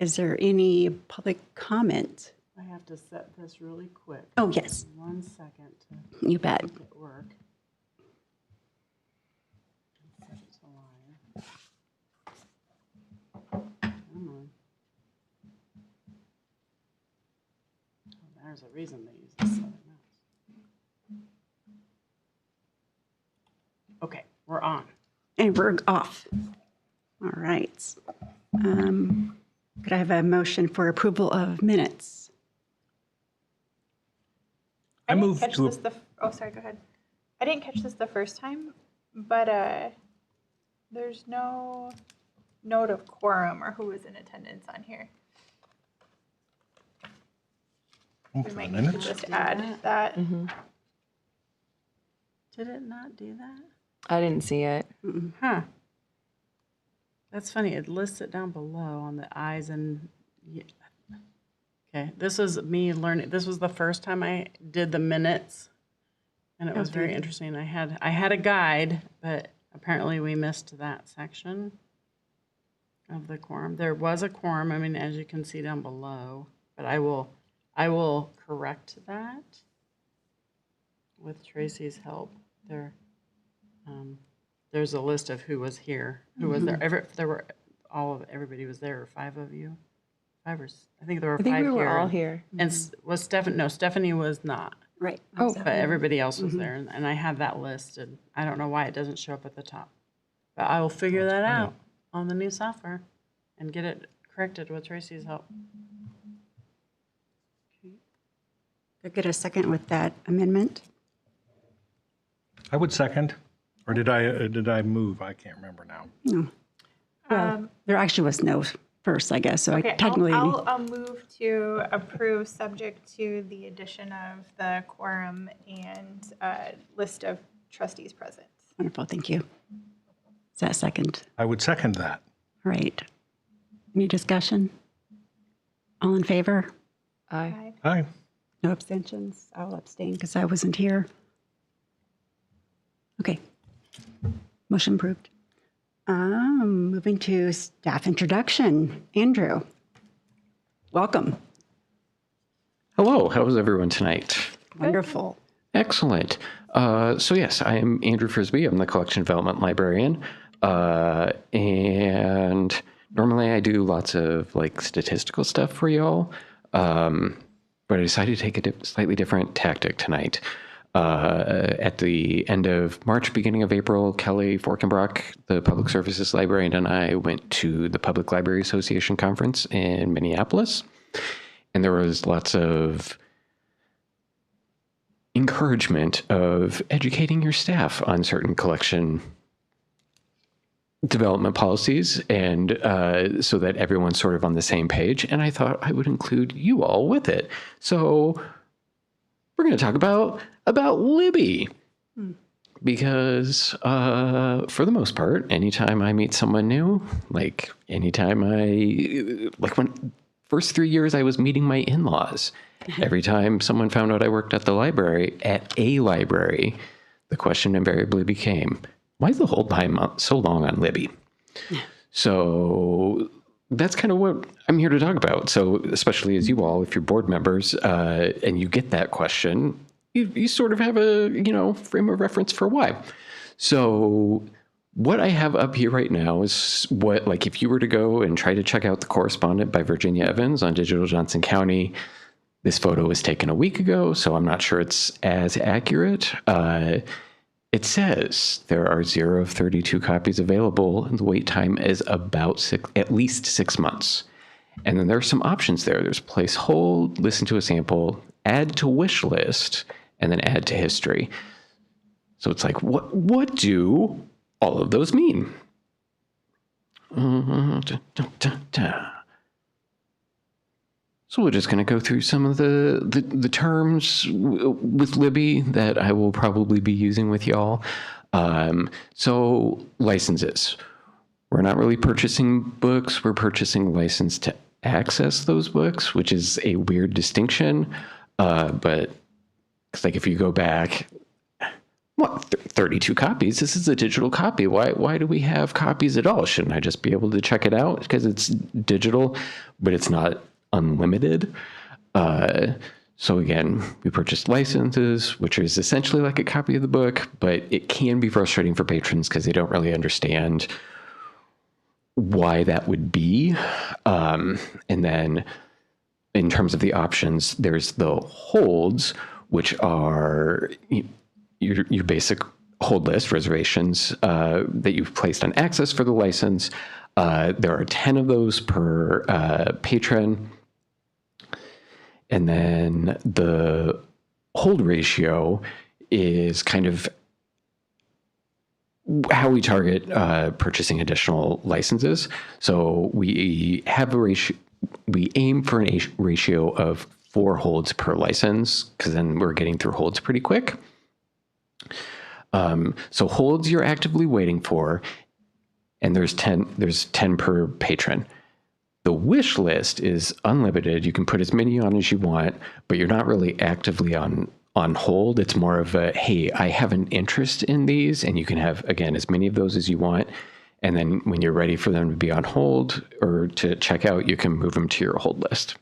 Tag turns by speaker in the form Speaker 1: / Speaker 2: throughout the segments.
Speaker 1: Is there any public comment?
Speaker 2: I have to set this really quick.
Speaker 1: Oh, yes.
Speaker 2: 1 second
Speaker 1: You bet.
Speaker 2: to make it work. Set it to live. Come on. Oh, there's a reason they use this other mouse. Okay, we're on.
Speaker 1: And we're off. All right. Could I have a motion for approval of minutes?
Speaker 3: I didn't catch this oh, sorry, go ahead. I didn't catch this the first time, but there's no note of quorum or who was in attendance on here. We might need to just add that.
Speaker 2: Did it not do that?
Speaker 4: I didn't see it.
Speaker 2: Huh. That's funny. It lists it down below on the eyes and. Okay, this is me learning. This was the first time I did the minutes, and it was very interesting. I had a guide, but apparently we missed that section of the quorum. There was a quorum. I mean, as you can see down below, but I will correct that with Tracy's help. There's a list of who was here, who was there. Everybody was there. 5 of you, 5 or I think there were 5 here.
Speaker 4: I think we were all here.
Speaker 2: And was Stephanie? No, Stephanie was not.
Speaker 1: Right.
Speaker 4: Oh,
Speaker 2: But everybody else was there, and I have that listed. I don't know why it doesn't show up at the top, but I will figure that out on the new software and get it corrected with Tracy's help.
Speaker 1: Could I get a second with that amendment?
Speaker 5: I would second. Or did I move? I can't remember now.
Speaker 1: No. Well, there actually was no first, I guess. So
Speaker 3: Okay,
Speaker 1: I technically.
Speaker 3: I'll move to approve subject to the addition of the quorum and list of trustees present.
Speaker 1: Wonderful. Thank you. Is that second?
Speaker 5: I would second that.
Speaker 1: All right. Any discussion? All in favor?
Speaker 4: Aye.
Speaker 5: Aye.
Speaker 1: No abstentions? I'll abstain because I wasn't here. Okay. Motion approved. Moving to staff introduction. Andrew, welcome.
Speaker 6: Hello, how is everyone tonight?
Speaker 1: Wonderful.
Speaker 6: Excellent. So yes, I am Andrew Frisbee. I'm the collection development librarian. And normally I do lots of like statistical stuff for y'all. But I decided to take a slightly different tactic tonight. At the end of March, beginning of April, Kelly Forkenbrock, the public services librarian, and I went to the Public Library Association conference in Minneapolis. And there was lots of encouragement of educating your staff on certain collection development policies, and so that everyone's sort of on the same page. And I thought I would include you all with it. So we're going to talk about Libby. Because for the most part, anytime I meet someone new, like when first 3 years I was meeting my in-laws, every time someone found out I worked at a library, the question invariably became, why is the whole time so long on Libby? So that's kind of what I'm here to talk about. So especially as you all, if you're board members and you get that question, you sort of have a, frame of reference for why. So what I have up here right now is what, like, if you were to go and try to check out The Correspondent by Virginia Evans on Digital Johnson County, this photo was taken a week ago, so I'm not sure it's as accurate. It says there are 0 of 32 copies available, and the wait time is about at least 6 months. And then there are some options there. There's place hold, listen to a sample, add to wish list, and then add to history. So it's like, what do all of those mean? So we're just going to go through some of the terms with Libby that I will probably be using with y'all. So licenses. We're not really purchasing books. We're purchasing license to access those books, which is a weird distinction. But it's like if you go back, what, 32 copies? This is a digital copy. Why do we have copies at all? Shouldn't I just be able to check it out? Because it's digital, but it's not unlimited. So again, we purchased licenses, which is essentially like a copy of the book, but it can be frustrating for patrons because they don't really understand why that would be. And then in terms of the options, there's the holds, which are your basic hold list reservations that you've placed on access for the license. There are 10 of those per patron. And then the hold ratio is kind of how we target purchasing additional licenses. So we have a ratio, we aim for a ratio of 4 holds per license, because then we're getting through holds pretty quick. So holds you're actively waiting for, and there's 10 per patron. The wish list is unlimited. You can put as many on as you want, but you're not really actively on hold. It's more of a, hey, I have an interest in these, and you can have, again, as many of those as you want. And then when you're ready for them to be on hold or to check out, you can move them to your hold list.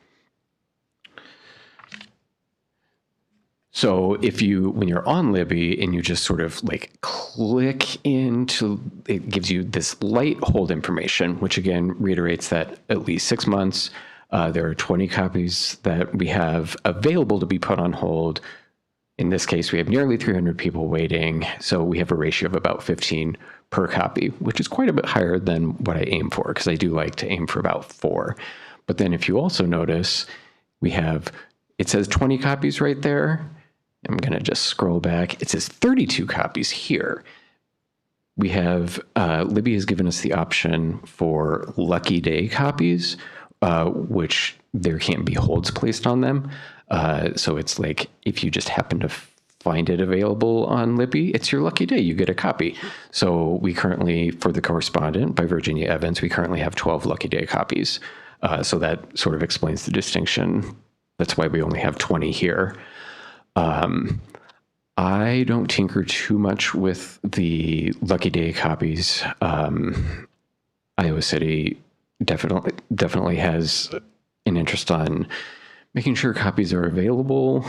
Speaker 6: So when you're on Libby and you just sort of like click into, it gives you this light hold information, which again reiterates that at least 6 months, there are 20 copies that we have available to be put on hold. In this case, we have nearly 300 people waiting. So we have a ratio of about 15 per copy, which is quite a bit higher than what I aim for, because I do like to aim for about 4. But then if you also notice, it says 20 copies right there. I'm going to just scroll back. It says 32 copies here. We have, Libby has given us the option for lucky day copies, which there can't be holds placed on them. So it's like, if you just happen to find it available on Libby, it's your lucky day. You get a copy. So we currently, for The Correspondent by Virginia Evans, we currently have 12 lucky day copies. So that sort of explains the distinction. That's why we only have 20 here. I don't tinker too much with the Lucky Day copies. Iowa City definitely has an interest on making sure copies are available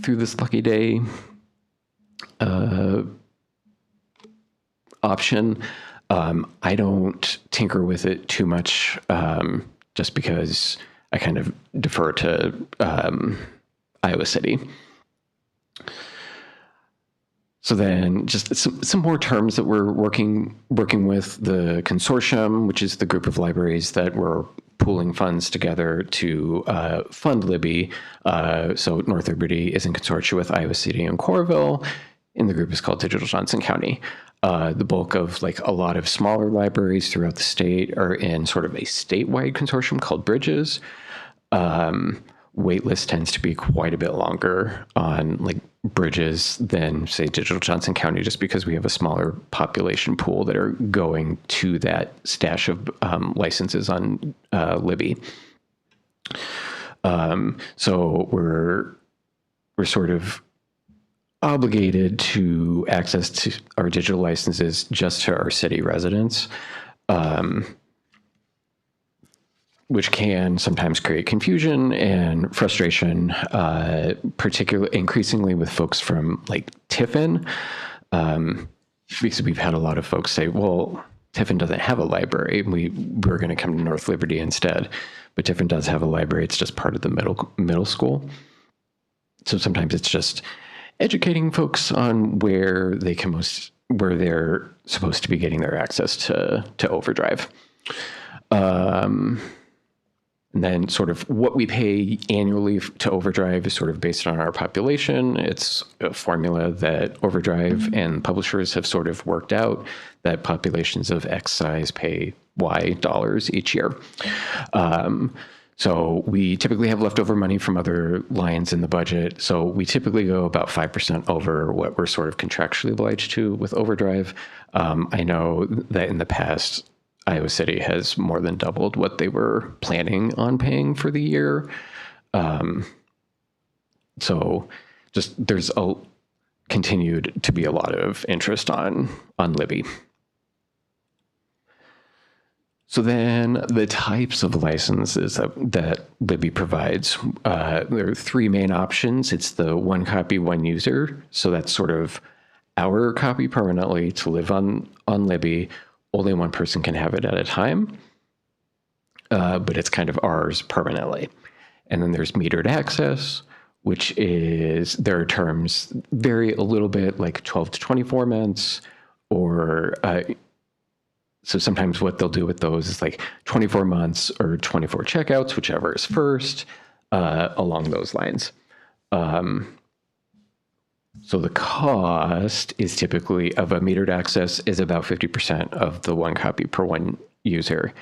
Speaker 6: through this Lucky Day option. I don't tinker with it too much, just because I kind of defer to Iowa City. So then just some more terms that we're working with the consortium, which is the group of libraries that we're pooling funds together to fund Libby. So North Liberty is in consortium with Iowa City and Coralville, and the group is called Digital Johnson County. The bulk of like a lot of smaller libraries throughout the state are in sort of a statewide consortium called Bridges. Waitlist tends to be quite a bit longer on like Bridges than say Digital Johnson County, just because we have a smaller population pool that are going to that stash of licenses on Libby. So we're sort of obligated to access to our digital licenses just to our city residents, which can sometimes create confusion and frustration, particularly increasingly with folks from like Tiffin, because we've had a lot of folks say, well, Tiffin doesn't have a library. We're going to come to North Liberty instead. But Tiffin does have a library. It's just part of the middle school. So sometimes it's just educating folks on where they're supposed to be getting their access to Overdrive. And then sort of what we pay annually to Overdrive is sort of based on our population. It's a formula that Overdrive and publishers have sort of worked out, that populations of X size pay Y dollars each year. So we typically have leftover money from other lines in the budget. So we typically go about 5% over what we're sort of contractually obliged to with Overdrive. I know that in the past, Iowa City has more than doubled what they were planning on paying for the year. So just continued to be a lot of interest on Libby. So then the types of licenses that Libby provides, there are three main options. It's the one copy, one user. So that's sort of our copy permanently to live on Libby. Only one person can have it at a time, but it's kind of ours permanently. And then there's metered access, which is, their terms vary a little bit, like 12 to 24 months, or so sometimes what they'll do with those is like 24 months or 24 checkouts, whichever is first, along those lines. So the cost is typically of a metered access is about 50% of the one copy per one user.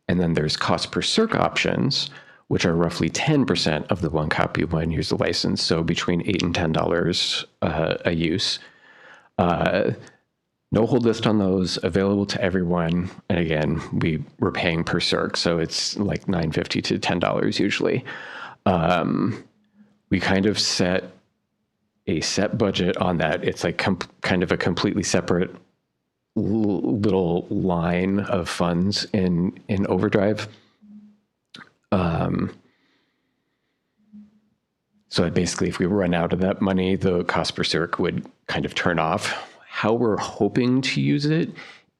Speaker 6: And then there's cost per circ options, which are roughly 10% of the one copy, one user license. So between $8 and $10 a use. No hold list on those, available to everyone. And again, we're paying per circ, so it's like $9.50 to $10 usually. We kind of set a set budget on that. It's like kind of a completely separate little line of funds in Overdrive. So basically, if we run out of that money, the cost per circ would kind of turn off. How we're hoping to use it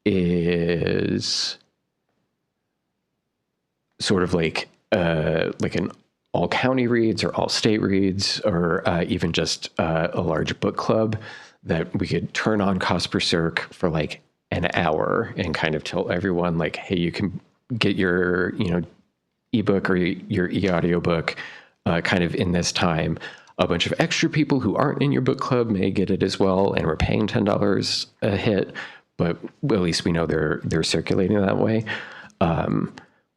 Speaker 6: is sort of like an all county reads or all state reads, or even just a large book club that we could turn on cost per circ for like an hour and kind of tell everyone like, hey, you can get your, ebook or your e-audiobook kind of in this time. A bunch of extra people who aren't in your book club may get it as well, and we're paying $10 a hit, but at least we know they're circulating that way.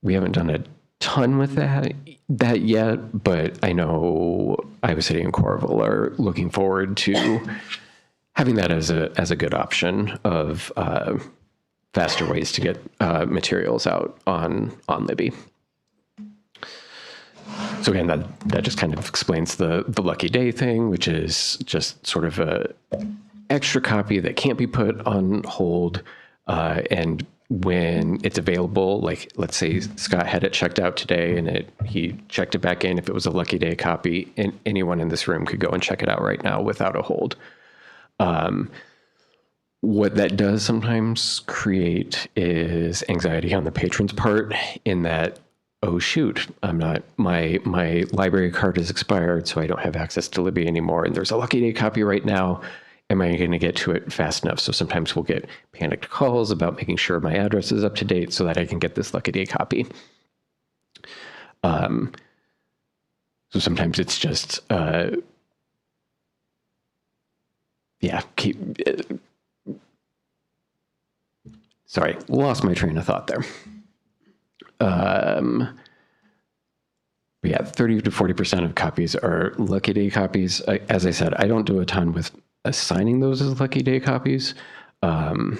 Speaker 6: We haven't done a ton with that yet, but I know Iowa City and Coralville are looking forward to having that as a good option of faster ways to get materials out on Libby. So again, that just kind of explains the lucky day thing, which is just sort of a extra copy that can't be put on hold. And when it's available, like let's say Scott had it checked out today and he checked it back in. If it was a lucky day copy, and anyone in this room could go and check it out right now without a hold. What that does sometimes create is anxiety on the patron's part in that, oh shoot, my library card is expired, so I don't have access to Libby anymore. And there's a lucky day copy right now. Am I going to get to it fast enough? So sometimes we'll get panicked calls about making sure my address is up to date so that I can get this lucky day copy. So sometimes it's just, sorry, lost my train of thought there. 30 to 40% of copies are lucky day copies. As I said, I don't do a ton with assigning those as lucky day copies. So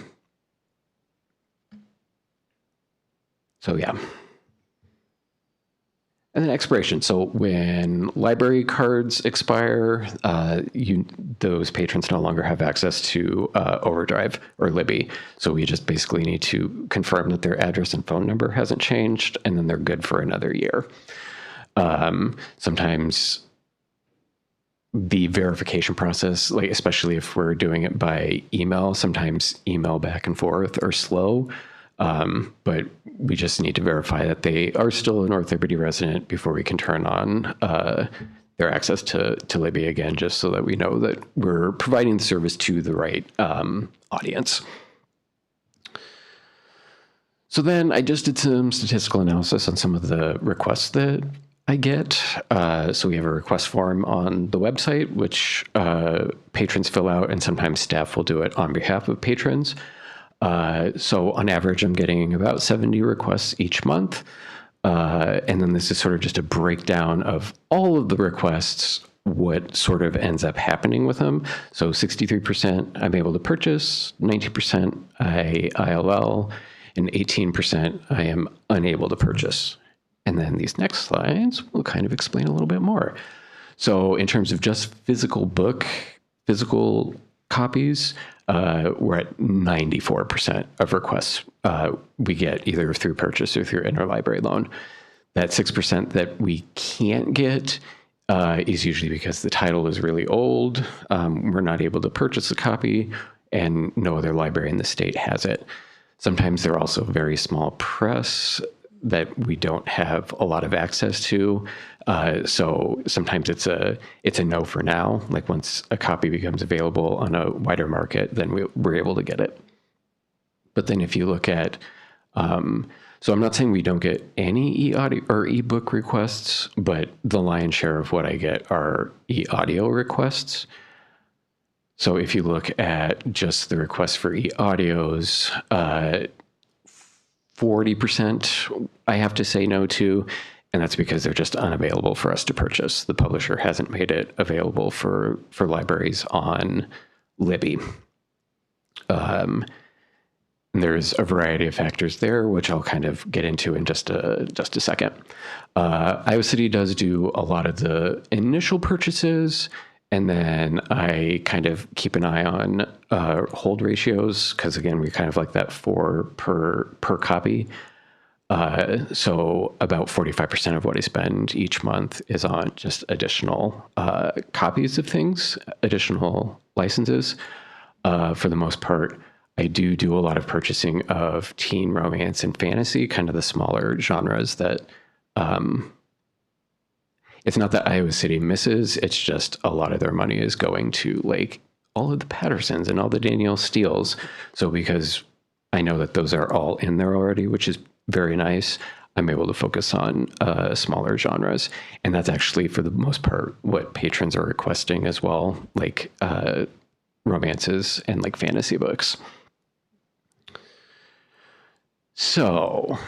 Speaker 6: yeah. And then expiration. So when library cards expire, those patrons no longer have access to Overdrive or Libby. So we just basically need to confirm that their address and phone number hasn't changed, and then they're good for another year. Sometimes the verification process, like especially if we're doing it by email, sometimes email back and forth are slow. But we just need to verify that they are still a North Liberty resident before we can turn on their access to Libby again, just so that we know that we're providing the service to the right audience. So then I just did some statistical analysis on some of the requests that I get. So we have a request form on the website, which patrons fill out, and sometimes staff will do it on behalf of patrons. So on average, I'm getting about 70 requests each month. And then this is sort of just a breakdown of all of the requests, what sort of ends up happening with them. So 63% I'm able to purchase, 19% ILL, and 18% I am unable to purchase. And then these next slides will kind of explain a little bit more. So in terms of just physical book physical copies, we're at 94% of requests we get either through purchase or through interlibrary loan. That 6% that we can't get is usually because the title is really old. We're not able to purchase a copy, and no other library in the state has it. Sometimes they're also very small press that we don't have a lot of access to. So sometimes it's a no for now. Like once a copy becomes available on a wider market, then we're able to get it. But then if you look at, so I'm not saying we don't get any e-audio or ebook requests, but the lion's share of what I get are e-audio requests. So if you look at just the requests for e-audios, 40% I have to say no to, and that's because they're just unavailable for us to purchase. The publisher hasn't made it available for libraries on Libby. There's a variety of factors there, which I'll kind of get into in just a second. Iowa City does do a lot of the initial purchases, and then I kind of keep an eye on hold ratios, because again, we kind of like that 4 per copy. So about 45% of what I spend each month is on just additional copies of things, additional licenses. For the most part, I do a lot of purchasing of teen romance and fantasy, kind of the smaller genres that it's not that Iowa City misses, it's just a lot of their money is going to like all of the Pattersons and all the Danielle Steeles. So because I know that those are all in there already, which is very nice, I'm able to focus on smaller genres. And that's actually, for the most part, what patrons are requesting as well, like romances and like fantasy books. So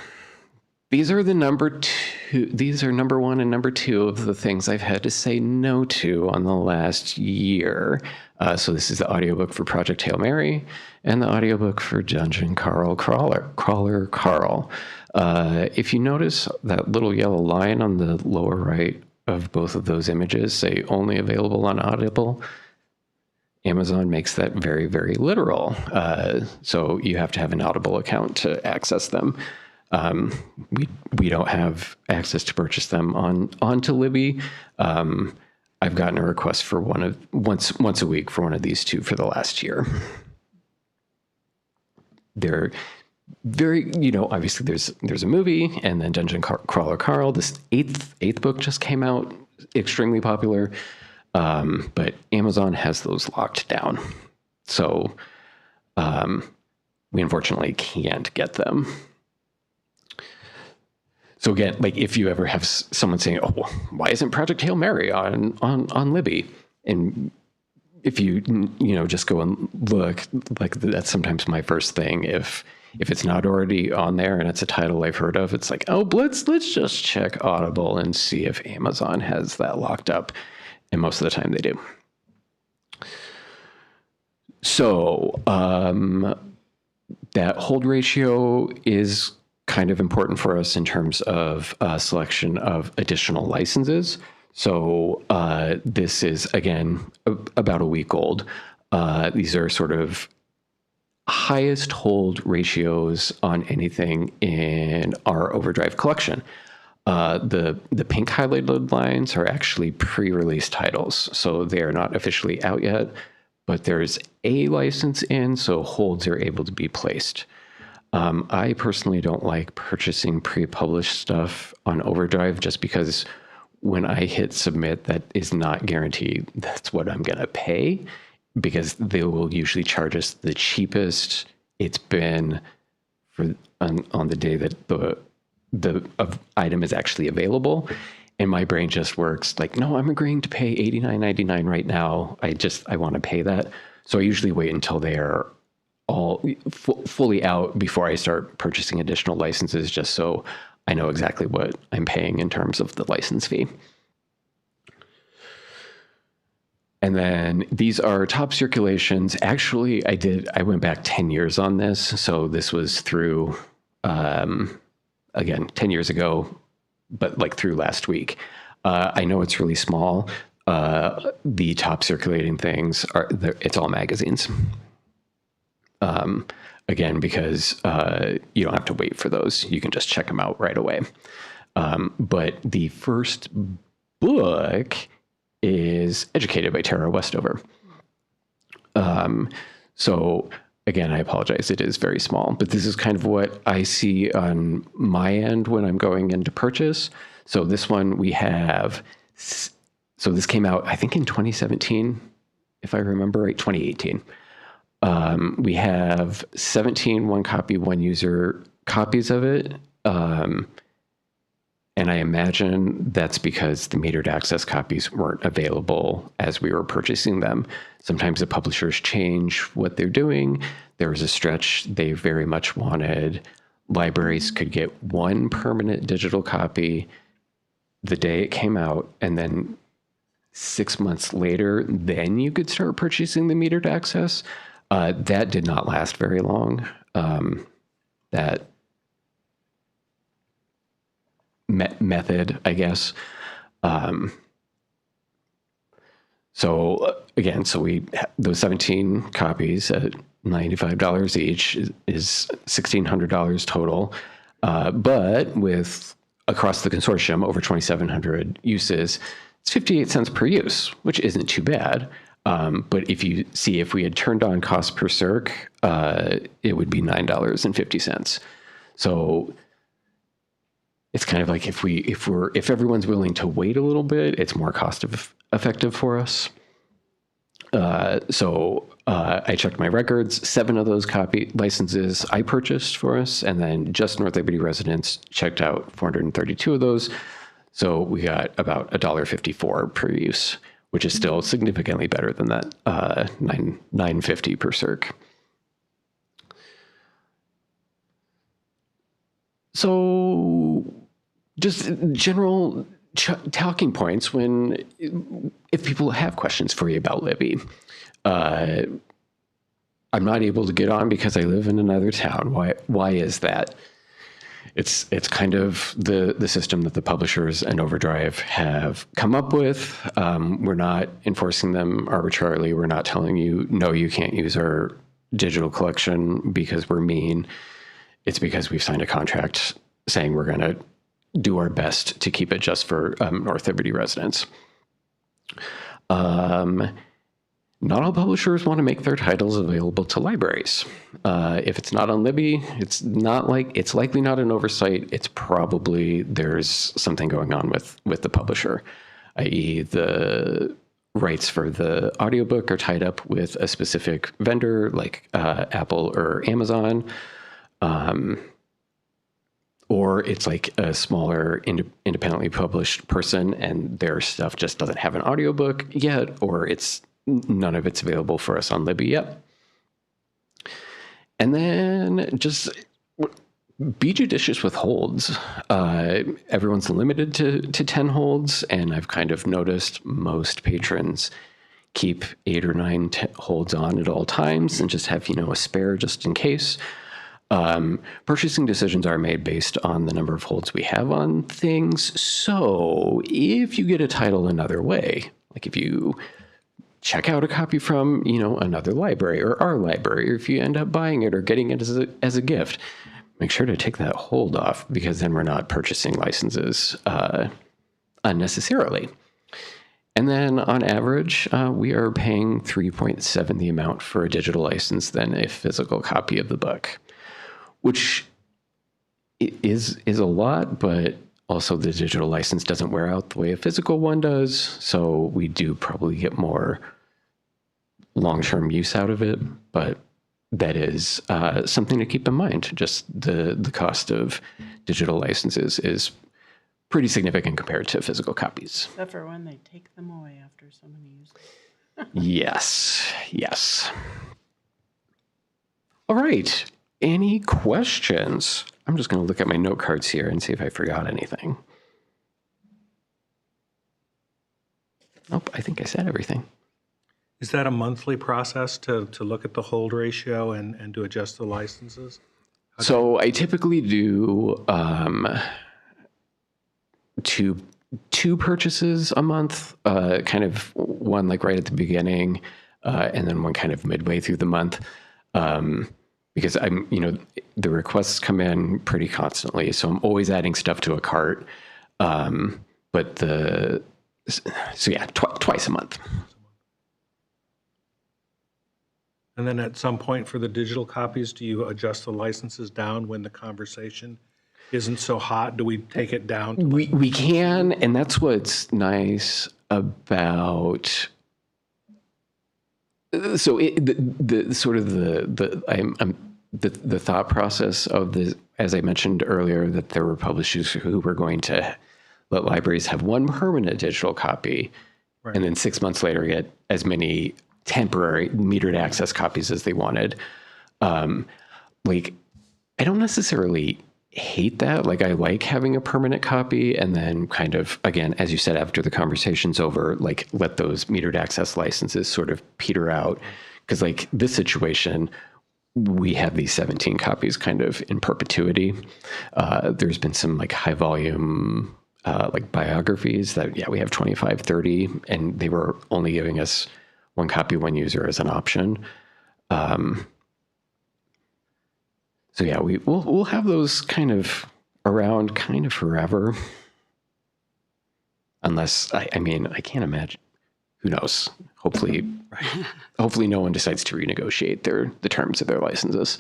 Speaker 6: these are number 1 and number 2 of the things I've had to say no to on the last year. So this is the audiobook for Project Hail Mary and the audiobook for Dungeon Crawler Carl. If you notice that little yellow line on the lower right of both of those images say only available on Audible, Amazon makes that very, very literal. So you have to have an Audible account to access them. We don't have access to purchase them onto Libby. I've gotten a request for once a week for one of these two for the last year. They're very, obviously there's a movie, and then Dungeon Crawler Carl, this eighth book just came out, extremely popular. But Amazon has those locked down. So we unfortunately can't get them. So again, like if you ever have someone saying, "Oh, why isn't Project Hail Mary on Libby?" and if you just go and look, like that's sometimes my first thing. If it's not already on there and it's a title I've heard of, it's like, oh, let's just check Audible and see if Amazon has that locked up. And most of the time they do. So that hold ratio is kind of important for us in terms of selection of additional licenses. So this is, again, about a week old. These are sort of highest hold ratios on anything in our Overdrive collection. The pink highlighted lines are actually pre-release titles, so they are not officially out yet, but there's a license in, so holds are able to be placed. I personally don't like purchasing pre-published stuff on Overdrive just because when I hit submit, that is not guaranteed that's what I'm going to pay, because they will usually charge us the cheapest it's been on the day that the item is actually available. And my brain just works like, no, I'm agreeing to pay $89.99 right now. I want to pay that. So I usually wait until they are all fully out before I start purchasing additional licenses, just so I know exactly what I'm paying in terms of the license fee. And then these are top circulations. Actually, I went back 10 years on this. So this was through, again, 10 years ago, but like through last week. I know it's really small. The top circulating things it's all magazines. Again, because you don't have to wait for those. You can just check them out right away. But the first book is Educated by Tara Westover. So again, I apologize. It is very small, but this is kind of what I see on my end when I'm going in to purchase. So this one we have, so this came out, I think in 2017, if I remember right, 2018. We have 17 one copy, one user copies of it. And I imagine that's because the metered access copies weren't available as we were purchasing them. Sometimes the publishers change what they're doing. There was a stretch they very much wanted libraries could get one permanent digital copy the day it came out, and then 6 months later, then you could start purchasing the metered access. That did not last very long. That method, I guess. So again, so those 17 copies at $95 each is $1,600 total. But with across the consortium over 2,700 uses, it's 58 cents per use, which isn't too bad. But if we had turned on cost per circ, it would be $9.50. So it's kind of like if everyone's willing to wait a little bit, it's more cost effective for us. So I checked my records. 7 of those copy licenses I purchased for us, and then just North Liberty residents checked out 432 of those. So we got about $1.54 per use, which is still significantly better than that $9.50 per circ. So just general talking points if people have questions for you about Libby. I'm not able to get on because I live in another town. Why is that? It's kind of the system that the publishers and Overdrive have come up with. We're not enforcing them arbitrarily. We're not telling you, no, you can't use our digital collection because we're mean. It's because we've signed a contract saying we're going to do our best to keep it just for North Liberty residents. Not all publishers want to make their titles available to libraries. If it's not on Libby, it's likely not an oversight. It's probably there's something going on with the publisher, i.e. the rights for the audiobook are tied up with a specific vendor like Apple or Amazon. Or it's like a smaller independently published person and their stuff just doesn't have an audiobook yet, or none of it's available for us on Libby yet. And then just be judicious with holds. Everyone's limited to 10 holds, and I've kind of noticed most patrons keep 8 or 9 holds on at all times and just have, a spare just in case. Purchasing decisions are made based on the number of holds we have on things. So if you get a title another way, like if you check out a copy from, another library or our library, or if you end up buying it or getting it as a gift, make sure to take that hold off, because then we're not purchasing licenses unnecessarily. And then on average, we are paying 3.7 the amount for a digital license than a physical copy of the book, which is a lot, but also the digital license doesn't wear out the way a physical one does. So we do probably get more long-term use out of it, but that is something to keep in mind. Just the cost of digital licenses is pretty significant compared to physical copies.
Speaker 2: Except for when they take them away after so many uses.
Speaker 6: Yes. All right. Any questions? I'm just going to look at my note cards here and see if I forgot anything. Nope, I think I said everything.
Speaker 5: Is that a monthly process to look at the hold ratio and to adjust the licenses? So
Speaker 6: I typically do two 2 purchases a month, kind of one like right at the beginning, and then one kind of midway through the month. Because the requests come in pretty constantly, so I'm always adding stuff to a cart. Twice a month.
Speaker 5: And then at some point for the digital copies, do you adjust the licenses down when the conversation isn't so hot? Do we take it down? To
Speaker 6: We can, and that's what's nice about. So the thought process of the, as I mentioned earlier, that there were publishers who were going to let libraries have one permanent digital copy,
Speaker 5: Right.
Speaker 6: and then 6 months later get as many temporary metered access copies as they wanted. I don't necessarily hate that. Like, I like having a permanent copy, and then kind of, again, as you said, after the conversation's over, like, let those metered access licenses sort of peter out. Because like this situation, we have these 17 copies kind of in perpetuity. There's been some like high volume like biographies that, we have 25, 30, and they were only giving us one copy, one user as an option. We'll have those kind of around kind of forever. Unless, I can't imagine. Who knows? Hopefully no one decides to renegotiate the terms of their licenses.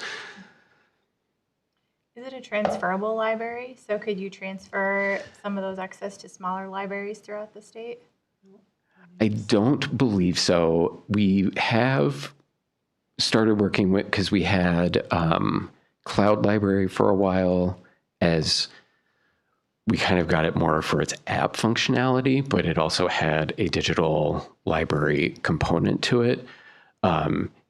Speaker 3: Is it a transferable library? So could you transfer some of those access to smaller libraries throughout the state?
Speaker 6: I don't believe so. We have started working with, because we had Cloud Library for a while, as we kind of got it more for its app functionality, but it also had a digital library component to it.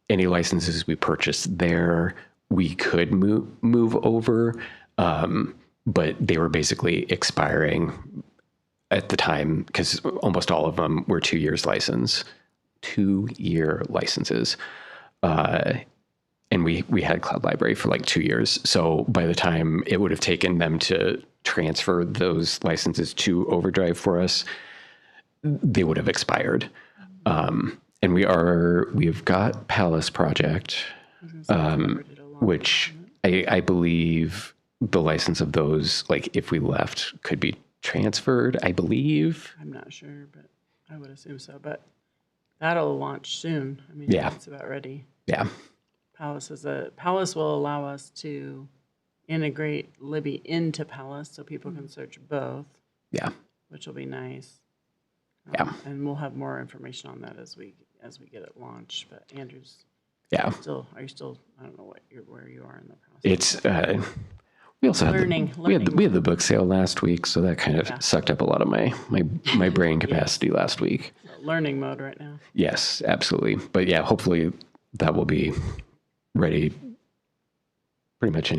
Speaker 6: Any licenses we purchased there, we could move over, but they were basically expiring at the time, because almost all of them were 2 years license, 2-year licenses. And we had Cloud Library for like 2 years. So by the time it would have taken them to transfer those licenses to Overdrive for us, they would have expired. And we've got Palace Project, which I believe the license of those, like if we left, could be transferred, I believe.
Speaker 2: I'm not sure, but I would assume so. But that'll launch soon. I mean,
Speaker 6: Yeah.
Speaker 2: it's about ready.
Speaker 6: Yeah.
Speaker 2: Palace will allow us to integrate Libby into Palace so people can search both.
Speaker 6: Yeah.
Speaker 2: Which will be nice.
Speaker 6: Yeah.
Speaker 2: And we'll have more information on that as we get it launched. But Andrew's
Speaker 6: Yeah.
Speaker 2: are you still, I don't know where you are in the process.
Speaker 6: It's we also had we had the book sale last week, so that kind of sucked up a lot of my brain capacity last week.
Speaker 2: Learning mode right now.
Speaker 6: Yes, absolutely. But yeah, hopefully that will be ready pretty much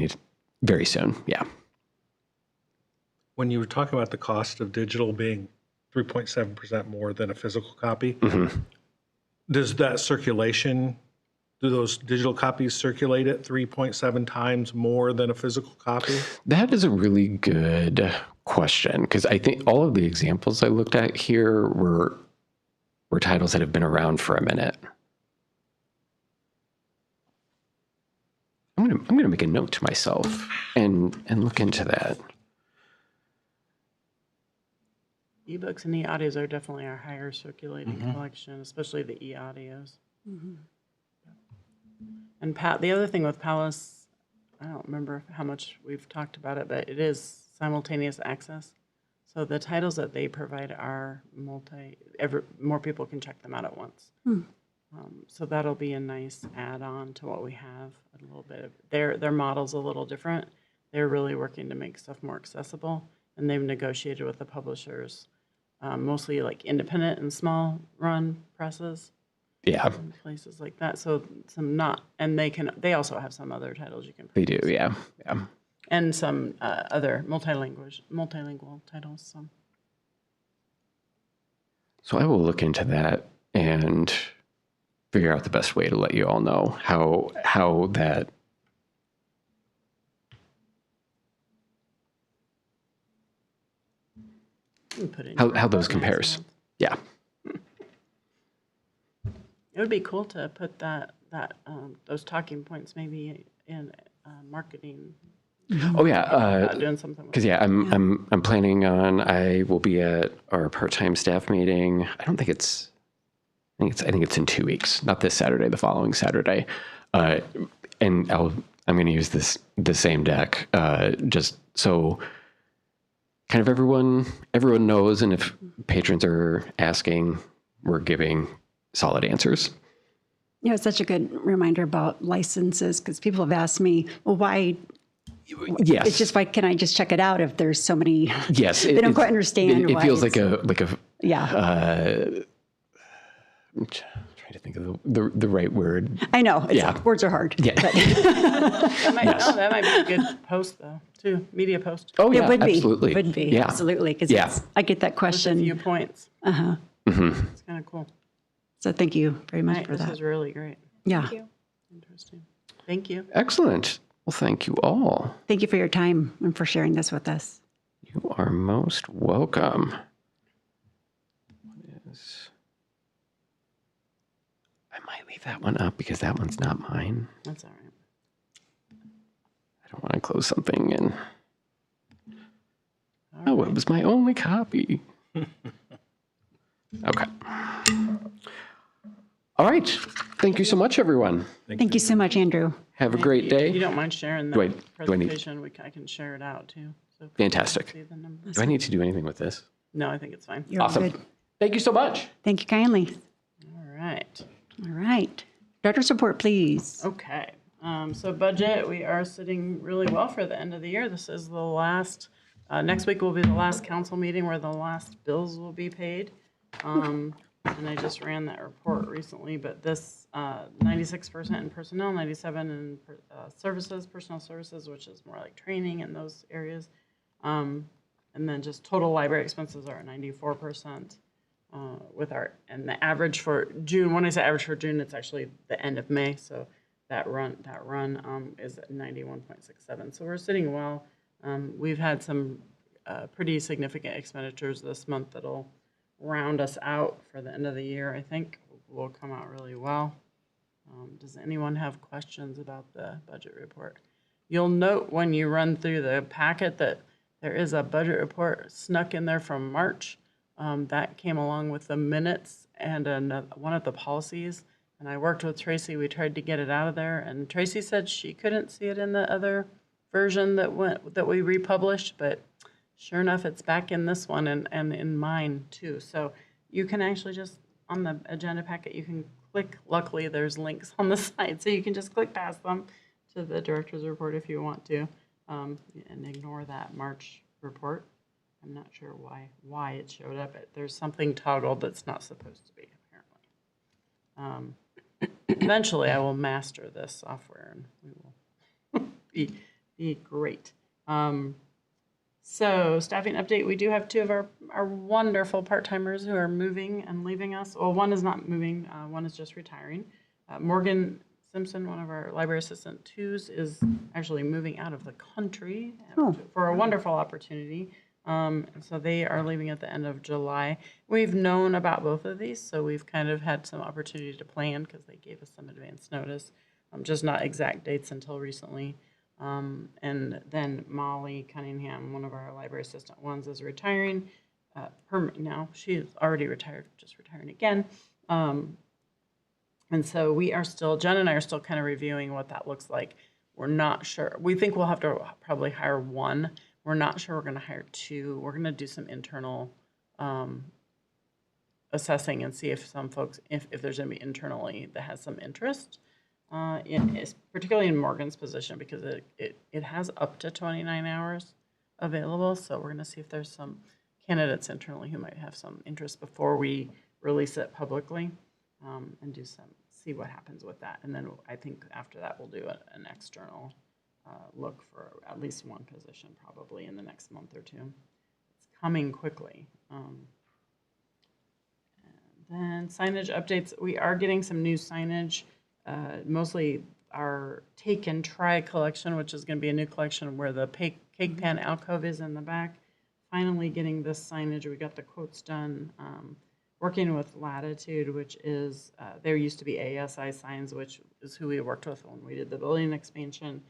Speaker 6: very soon. Yeah.
Speaker 5: When you were talking about the cost of digital being 3.7% more than a physical copy, does that circulation, do those digital copies circulate at 3.7 times more than a physical copy?
Speaker 6: That is a really good question, because I think all of the examples I looked at here were titles that have been around for a minute. I'm gonna make a note to myself and look into that.
Speaker 2: Ebooks and e-audios are definitely our higher circulating collection, especially the e-audios. And the other thing with Palace, I don't remember how much we've talked about it, but it is simultaneous access. So the titles that they provide are more people can check them out at once. So that'll be a nice add-on to what we have. A little bit of their model's a little different. They're really working to make stuff more accessible, and they've negotiated with the publishers, mostly like independent and small run presses.
Speaker 6: Yeah,
Speaker 2: And places like that. So and they also have some other titles you can
Speaker 6: they
Speaker 2: purchase.
Speaker 6: do. Yeah.
Speaker 2: And some other multilingual titles.
Speaker 6: So I will look into that and figure out the best way to let you all know how that
Speaker 2: You can put it in
Speaker 6: how
Speaker 2: your
Speaker 6: those
Speaker 2: report
Speaker 6: compares.
Speaker 2: next month.
Speaker 6: Yeah.
Speaker 2: It would be cool to put those talking points maybe in marketing.
Speaker 6: Oh yeah.
Speaker 2: About doing something with
Speaker 6: Because I'm planning on. I will be at our part-time staff meeting. I think it's in 2 weeks. Not this Saturday, the following Saturday. And I'm going to use the same deck, just so kind of everyone knows, and if patrons are asking, we're giving solid answers.
Speaker 1: You know, it's such a good reminder about licenses because people have asked me, well, why?
Speaker 6: Yes.
Speaker 1: It's just why can I just check it out if there's so many?
Speaker 6: Yes.
Speaker 1: They don't quite understand.
Speaker 6: It
Speaker 1: why
Speaker 6: feels like
Speaker 1: it's-
Speaker 6: a.
Speaker 1: Yeah,
Speaker 6: I'm trying to think of the right word.
Speaker 1: I know. It's
Speaker 6: Yeah.
Speaker 1: words are hard.
Speaker 6: Yeah.
Speaker 1: But
Speaker 2: that might be a good post though, too. Media post.
Speaker 6: Oh yeah,
Speaker 1: it would be.
Speaker 6: absolutely.
Speaker 1: Would be.
Speaker 6: Yeah.
Speaker 1: Absolutely. Because
Speaker 6: Yeah.
Speaker 1: I get that
Speaker 2: Just a
Speaker 1: question.
Speaker 2: few points.
Speaker 1: Uh-huh.
Speaker 2: It's kind of cool.
Speaker 1: So thank you very much
Speaker 2: Right,
Speaker 1: for
Speaker 2: this
Speaker 1: that.
Speaker 2: is really great.
Speaker 1: Yeah.
Speaker 3: Thank you.
Speaker 2: Interesting. Thank you.
Speaker 6: Excellent. Well, thank you all.
Speaker 1: Thank you for your time and for sharing this with us.
Speaker 6: You are most welcome. What is? I might leave that one up because that one's not mine.
Speaker 2: That's all right.
Speaker 6: I don't want to close something and.
Speaker 2: All
Speaker 6: Oh,
Speaker 2: right.
Speaker 6: it was my only copy. Okay. All right. Thank you so much, everyone.
Speaker 1: Thank you so much, Andrew.
Speaker 6: Have a great
Speaker 2: If you
Speaker 6: day.
Speaker 2: don't mind sharing the
Speaker 6: Do I need-
Speaker 2: presentation, I can share it out too. So people
Speaker 6: Fantastic.
Speaker 2: can see the numbers.
Speaker 6: Do I need to do anything with this?
Speaker 2: No, I think it's fine.
Speaker 1: You're
Speaker 6: Awesome.
Speaker 1: good.
Speaker 6: Thank you so much.
Speaker 1: Thank you kindly.
Speaker 2: All right.
Speaker 1: All right. Director's report, please.
Speaker 2: Okay. So budget, we are sitting really well for the end of the year. This is the last, next week will be the last council meeting where the last bills will be paid. And I just ran that report recently, but this 96% in personnel, 97 in services, personnel services, which is more like training in those areas. And then just total library expenses are at 94%. And the average for June, when I say average for June, it's actually the end of May. So that run is at 91.67. So we're sitting well. We've had some pretty significant expenditures this month that'll round us out for the end of the year. I think will come out really well. Does anyone have questions about the budget report? You'll note when you run through the packet that there is a budget report snuck in there from March. That came along with the minutes and one of the policies. And I worked with Tracy. We tried to get it out of there. And Tracy said she couldn't see it in the other version that we republished. But sure enough, it's back in this one and in mine too. So you can actually just, on the agenda packet, you can click. Luckily, there's links on the side. So you can just click past them to the director's report if you want to and ignore that March report. I'm not sure why it showed up. There's something toggled that's not supposed to be, apparently. Eventually, I will master this software, and we will be great. So staffing update, we do have two of our wonderful part-timers who are moving and leaving us. Well, one is not moving. One is just retiring. Morgan Simpson, one of our library assistant twos, is actually moving out of the country for a wonderful opportunity. And so they are leaving at the end of July. We've known about both of these, so we've kind of had some opportunity to plan because they gave us some advance notice, just not exact dates until recently. And then Molly Cunningham, one of our library assistant ones, is retiring now. She is already retired, just retiring again. And so we are still, Jen and I are still kind of reviewing what that looks like. We're not sure. We think we'll have to probably hire one. We're not sure we're going to hire two. We're going to do some internal assessing and see if some folks, if there's going to be internally that has some interest, particularly in Morgan's position, because it has up to 29 hours available. So we're going to see if there's some candidates internally who might have some interest before we release it publicly, and see what happens with that. And then I think after that we'll do an external look for at least one position probably in the next month or two. It's coming quickly. And then signage updates. We are getting some new signage, mostly our Take and Try collection, which is going to be a new collection where the cake pan alcove is in the back. finally getting this signage. We got the quotes done. Working with Latitude, which is, there used to be ASI signs, which is who we worked with when we did the building expansion,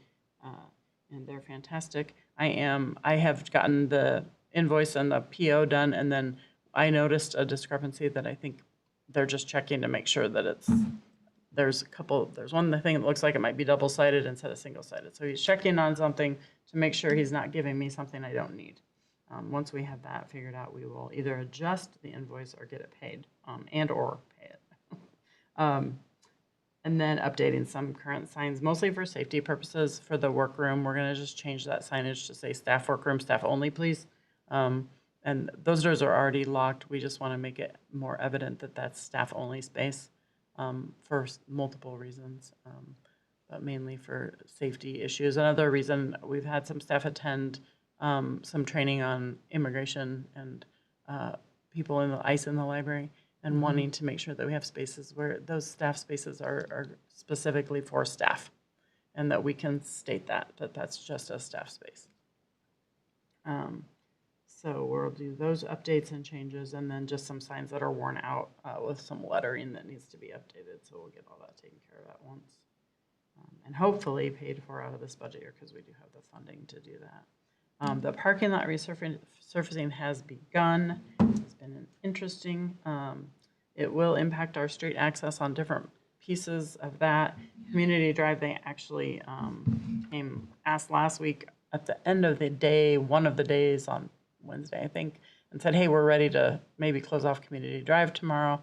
Speaker 2: and they're fantastic. I have gotten the invoice and the PO done, and then I noticed a discrepancy that I think they're just checking to make sure that there's one thing that looks like it might be double-sided instead of single-sided. So he's checking on something to make sure he's not giving me something I don't need. Once we have that figured out, we will either adjust the invoice or get it paid, and or pay it. And then updating some current signs, mostly for safety purposes for the workroom. We're gonna just change that signage to say staff workroom, staff only, please. And those doors are already locked. We just wanna make it more evident that that's staff only space for multiple reasons, but mainly for safety issues. Another reason, we've had some staff attend some training on immigration and people in the ICE in the library, and wanting to make sure that we have spaces where those staff spaces are specifically for staff, and that we can state that that's just a staff space. So we'll do those updates and changes, and then just some signs that are worn out with some lettering that needs to be updated. So we'll get all that taken care of at once, and hopefully paid for out of this budget year, because we do have the funding to do that. The parking lot resurfacing has begun. It's been interesting. It will impact our street access on different pieces of that. Community Drive, they actually asked last week at the end of the day, one of the days on Wednesday, I think, and said, hey, we're ready to maybe close off Community Drive tomorrow,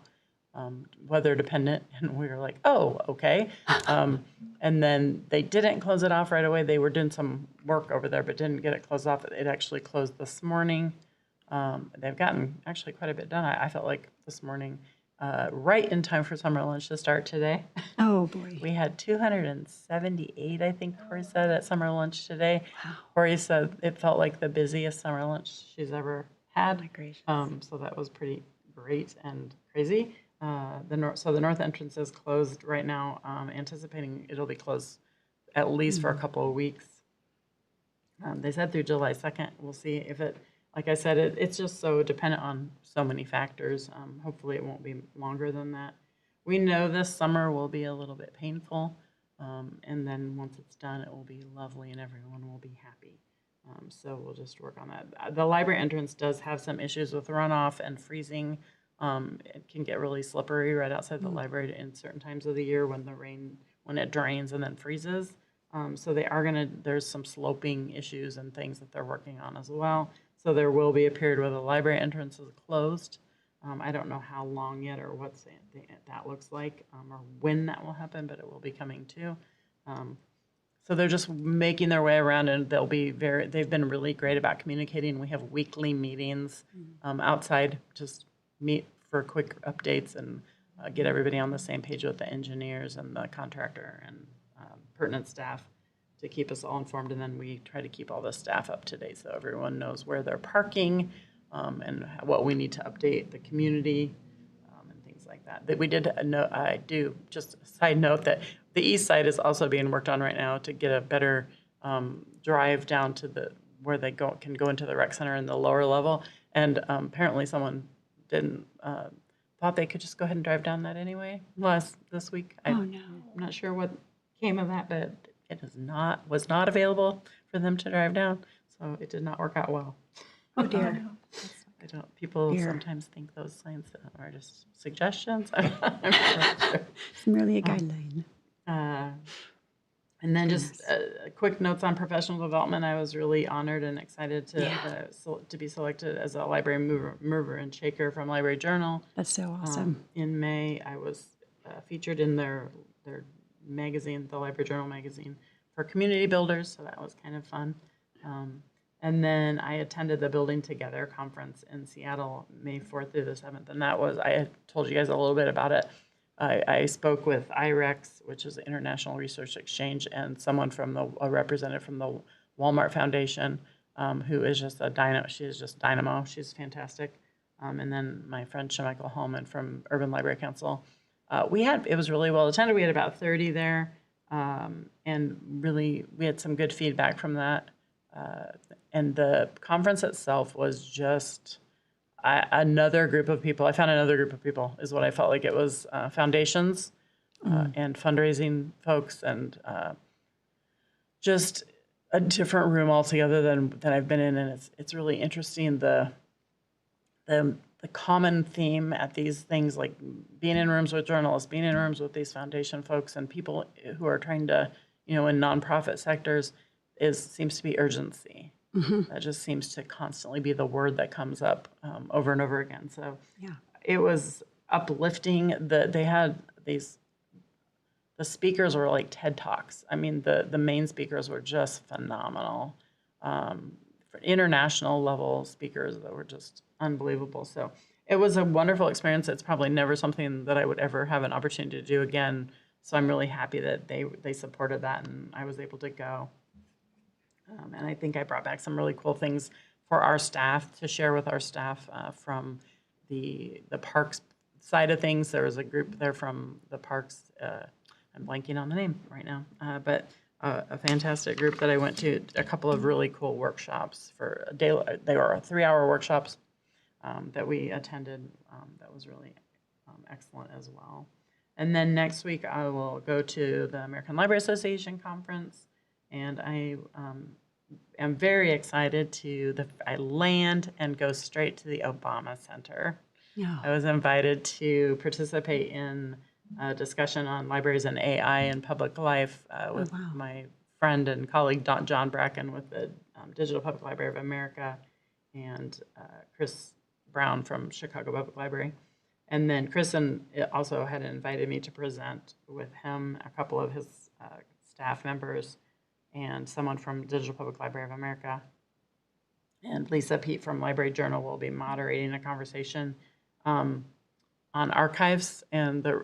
Speaker 2: weather dependent. And we were like, oh, okay. And then they didn't close it off right away. They were doing some work over there, but didn't get it closed off. It actually closed this morning. They've gotten actually quite a bit done. I felt like this morning, right in time for summer lunch to start today.
Speaker 1: Oh, boy.
Speaker 2: We had 278, I think Corey said, at summer lunch today. Wow. Corey said it felt like the busiest summer lunch she's ever had.
Speaker 1: Oh, my gracious.
Speaker 2: So that was pretty great and crazy. The north entrance is closed right now, anticipating it'll be closed at least for a couple of weeks. They said through July 2nd. We'll see if it, like I said, it's just so dependent on so many factors. Hopefully it won't be longer than that. We know this summer will be a little bit painful, and then once it's done, it will be lovely and everyone will be happy. So we'll just work on that. The library entrance does have some issues with runoff and freezing. It can get really slippery right outside the library in certain times of the year when it drains and then freezes. So there's some sloping issues and things that they're working on as well. So there will be a period where the library entrance is closed. I don't know how long yet or what that looks like, or when that will happen, but it will be coming too. So they're just making their way around, and they've been really great about communicating. We have weekly meetings outside, just meet for quick updates and get everybody on the same page with the engineers and the contractor and pertinent staff to keep us all informed. And then we try to keep all the staff up to date so everyone knows where they're parking and what we need to update the community and things like that. That we did know, I do just a side note that the east side is also being worked on right now to get a better drive down to where they can go into the rec center in the lower level. And apparently someone didn't thought they could just go ahead and drive down that anyway this week.
Speaker 1: Oh, no.
Speaker 2: I'm not sure what came of that, but it was not available for them to drive down, so it did not work out well.
Speaker 1: Oh, dear.
Speaker 2: People sometimes think those signs are just suggestions. I'm not sure.
Speaker 1: It's merely a guideline.
Speaker 2: And then just quick notes on professional development. I was really honored and excited to be selected as a library mover and shaker from Library Journal.
Speaker 1: That's so awesome.
Speaker 2: In May, I was featured in their magazine, the Library Journal magazine, for community builders, so that was kind of fun. And then I attended the Building Together conference in Seattle, May 4th through the 7th, and I had told you guys a little bit about it. I spoke with IREX, which is the International Research Exchange, and a representative from the Walmart Foundation, who is just she is just dynamo. She's fantastic. And then my friend Shemichael Holman from Urban Library Council. It was really well attended. We had about 30 there, and really we had some good feedback from that. And the conference itself was just another group of people. I found another group of people is what I felt like it was. Foundations and fundraising folks, and just a different room altogether than I've been in. And it's really interesting, the common theme at these things, like being in rooms with journalists, being in rooms with these foundation folks and people who are trying to, in nonprofit sectors, seems to be urgency. That just seems to constantly be the word that comes up over and over again. So it was uplifting. They had these, the speakers were like TED Talks. I mean, the main speakers were just phenomenal. For international level speakers that were just unbelievable. So it was a wonderful experience. It's probably never something that I would ever have an opportunity to do again. So I'm really happy that they supported that and I was able to go. And I think I brought back some really cool things for our staff to share with our staff from the parks side of things. There was a group there from the parks. I'm blanking on the name right now, but a fantastic group that I went to a couple of really cool workshops for a day. They were 3-hour workshops that we attended. That was really excellent as well. And then next week I will go to the American Library Association conference, and I am very excited I land and go straight to the Obama Center.
Speaker 1: Yeah.
Speaker 2: I was invited to participate in a discussion on libraries and AI in public life with my friend and colleague John Bracken with the Digital Public Library of America, and Chris Brown from Chicago Public Library. And then Chris also had invited me to present with him, a couple of his staff members, and someone from Digital Public Library of America. And Lisa Pete from Library Journal will be moderating a conversation on archives and the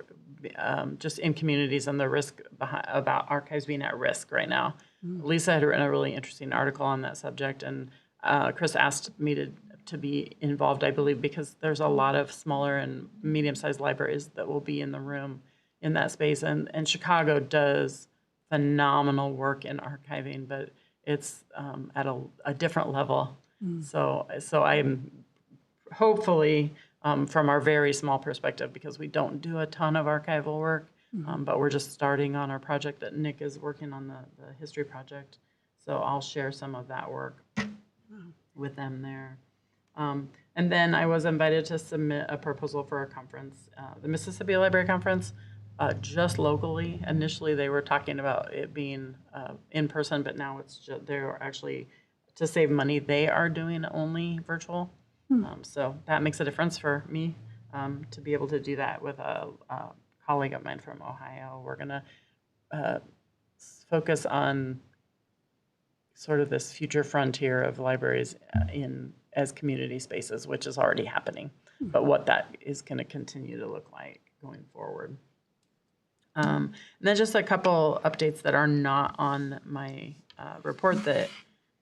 Speaker 2: just in communities and the risk about archives being at risk right now. Lisa had written a really interesting article on that subject, and Chris asked me to be involved, I believe, because there's a lot of smaller and medium-sized libraries that will be in the room in that space. And Chicago does phenomenal work in archiving, but it's at a different level. So I'm hopefully, from our very small perspective, because we don't do a ton of archival work, but we're just starting on our project that Nick is working on, the history project. So I'll share some of that work with them there. And then I was invited to submit a proposal for a conference, the Mississippi Library Conference, just locally. Initially, they were talking about it being in person, but now they're actually, to save money, they are doing only virtual. So that makes a difference for me to be able to do that with a colleague of mine from Ohio. We're going to focus on sort of this future frontier of libraries as community spaces, which is already happening, but what that is going to continue to look like going forward. And then just a couple updates that are not on my report that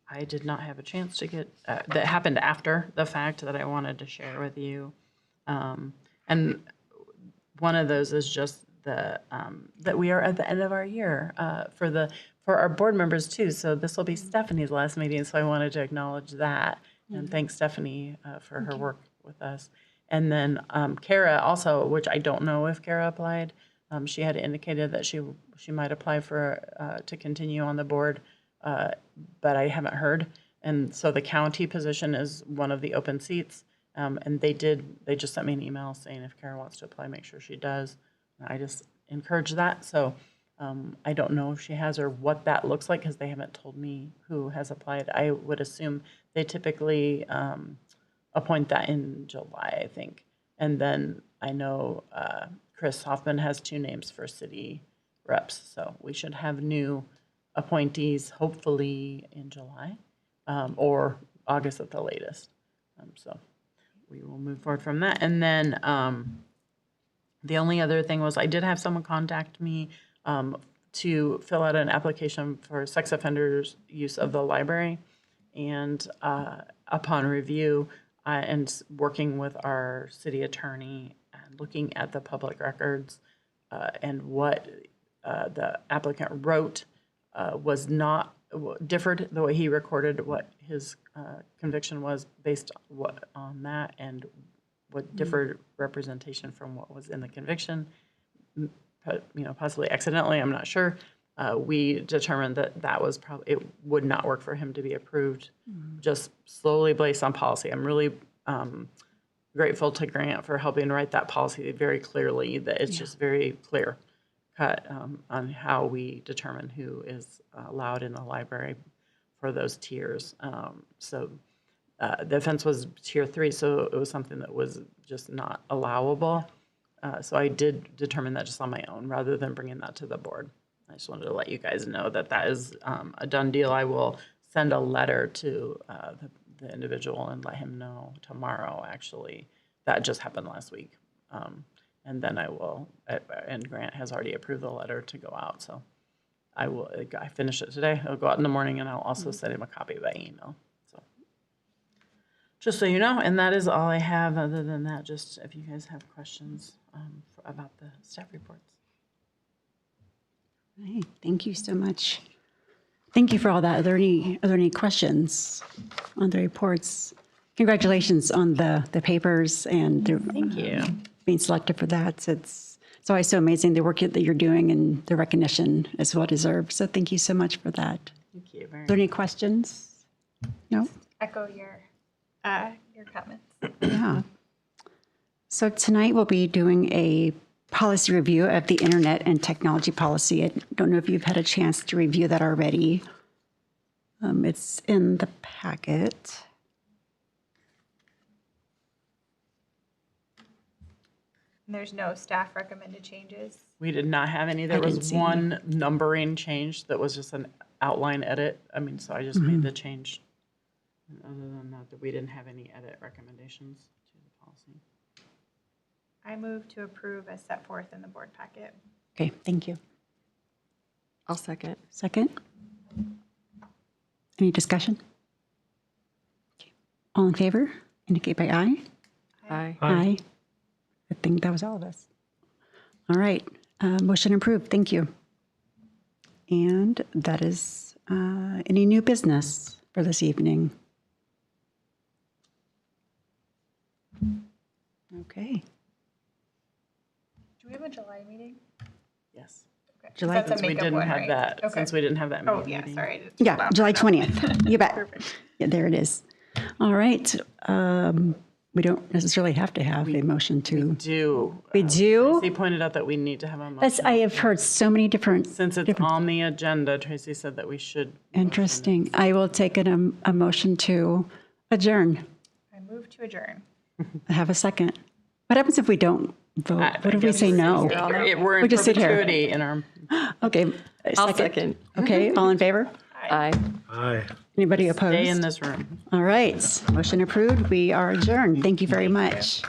Speaker 2: I did not have a chance to get, that happened after the fact, that I wanted to share with you. And one of those is just that we are at the end of our year for our board members too. So this will be Stephanie's last meeting, so I wanted to acknowledge that and thank Stephanie for her work with us. And then Kara also, which I don't know if Kara applied. She had indicated that she might apply for to continue on the board, but I haven't heard. And so the county position is one of the open seats. And they just sent me an email saying if Kara wants to apply, make sure she does. I just encourage that. So I don't know if she has or what that looks like, because they haven't told me who has applied. I would assume they typically appoint that in July, I think. And then I know Chris Hoffman has 2 names for city reps. So we should have new appointees hopefully in July or August at the latest. So we will move forward from that. And then the only other thing was I did have someone contact me to fill out an application for sex offenders' use of the library. And upon review and working with our city attorney and looking at the public records and what the applicant wrote was not differed, the way he recorded what his conviction was based on that, and what differed representation from what was in the conviction, possibly accidentally, I'm not sure. We determined that that was probably, it would not work for him to be approved, just slowly based on policy. I'm really grateful to Grant for helping write that policy very clearly, that it's just very clear cut on how we determine who is allowed in the library for those tiers. So the offense was tier 3, so it was something that was just not allowable. So I did determine that just on my own rather than bringing that to the board. I just wanted to let you guys know that that is a done deal. I will send a letter to the individual and let him know tomorrow, actually. That just happened last week. And then I will, and Grant has already approved the letter to go out. So I finish it today. It'll go out in the morning, and I'll also send him a copy by email. So just so you know, and that is all I have. Other than that, just if you guys have questions about the staff reports.
Speaker 1: Hey, thank you so much. Thank you for all that. Are there any questions on the reports? Congratulations on the papers and
Speaker 2: Thank you.
Speaker 1: Being selected for that. It's always so amazing, the work that you're doing, and the recognition is well deserved. So thank you so much for that.
Speaker 2: Thank you very
Speaker 1: Are there
Speaker 2: much.
Speaker 1: any questions? No?
Speaker 3: Echo your comments.
Speaker 1: Yeah. So tonight we'll be doing a policy review of the internet and technology policy. I don't know if you've had a chance to review that already. It's in the packet.
Speaker 3: And there's no staff recommended changes.
Speaker 2: We did not have any. There
Speaker 1: didn't
Speaker 2: was
Speaker 1: see
Speaker 2: one numbering change that was just an outline edit. I mean, so I just made the change. And other than that, we didn't have any edit recommendations to the policy.
Speaker 3: I move to approve as set forth in the board packet.
Speaker 1: Okay, thank you.
Speaker 4: I'll second.
Speaker 1: Second? Any discussion? Okay. All in favor, indicate by aye.
Speaker 4: Aye.
Speaker 1: Aye. I think that was all of us. All right, motion approved, thank you. And that is any new business for this evening? Okay,
Speaker 3: Do we have a July meeting?
Speaker 2: Yes.
Speaker 3: Okay.
Speaker 1: July-
Speaker 3: That's a
Speaker 2: Since we
Speaker 3: makeup
Speaker 2: didn't
Speaker 3: one,
Speaker 2: have
Speaker 3: right?
Speaker 2: that,
Speaker 3: Okay.
Speaker 2: since we didn't have that meeting.
Speaker 3: Oh, yeah, sorry.
Speaker 1: yeah, July 20th, you bet.
Speaker 3: Perfect.
Speaker 1: Yeah, there it is. All right, we don't necessarily have to have a motion to.
Speaker 2: Do.
Speaker 1: We do?
Speaker 2: Tracy pointed out that we need to have a
Speaker 1: That's,
Speaker 2: motion.
Speaker 1: I have heard so many different.
Speaker 2: Since it's on the agenda, Tracy said that we should.
Speaker 1: Interesting. I will take a motion to adjourn.
Speaker 3: I move to adjourn.
Speaker 1: Have a second. What happens if we don't vote? What if we say no?
Speaker 2: We're
Speaker 1: We
Speaker 2: in
Speaker 1: just sit here.
Speaker 2: perpetuity in our.
Speaker 1: Okay.
Speaker 4: I'll second.
Speaker 1: Okay, all in favor?
Speaker 4: Aye.
Speaker 5: Aye.
Speaker 1: Anybody
Speaker 2: Stay in
Speaker 1: opposed?
Speaker 2: this room.
Speaker 1: All right, motion approved. We are adjourned. Thank you very much.